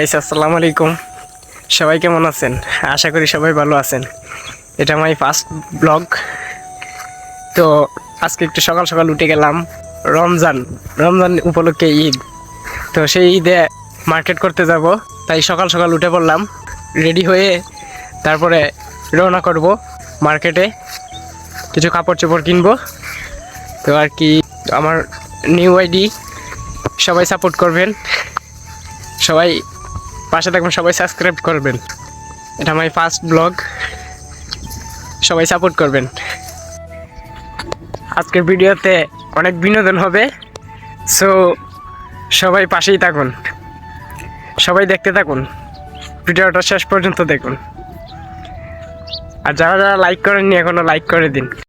Guys, আসসালামু আলাইকুম। সবাই কেমন আছেন? আশা করি সবাই ভালো আছেন। এটা আমার ফার্স্ট ব্লগ। তো আজকে একটু সকাল সকাল উঠে গেলাম। রমজান রমজান উপলক্ষে ঈদ, তো সেই ঈদে মার্কেট করতে যাব, তাই সকাল সকাল উঠে পড়লাম। রেডি হয়ে তারপরে রওনা করব মার্কেটে, কিছু কাপড় চোপড় কিনবো। তো আর কি, আমার নিউ আইডি, সবাই সাপোর্ট করবেন, সবাই পাশে থাকবেন, সবাই সাবস্ক্রাইব করবেন। এটা আমার ফার্স্ট ব্লগ, সবাই সাপোর্ট করবেন। আজকের ভিডিওতে অনেক বিনোদন হবে, সো সবাই পাশেই থাকুন, সবাই দেখতে থাকুন, ভিডিওটা শেষ পর্যন্ত দেখুন। আর যারা যারা লাইক করেননি এখনো লাইক করে দিন।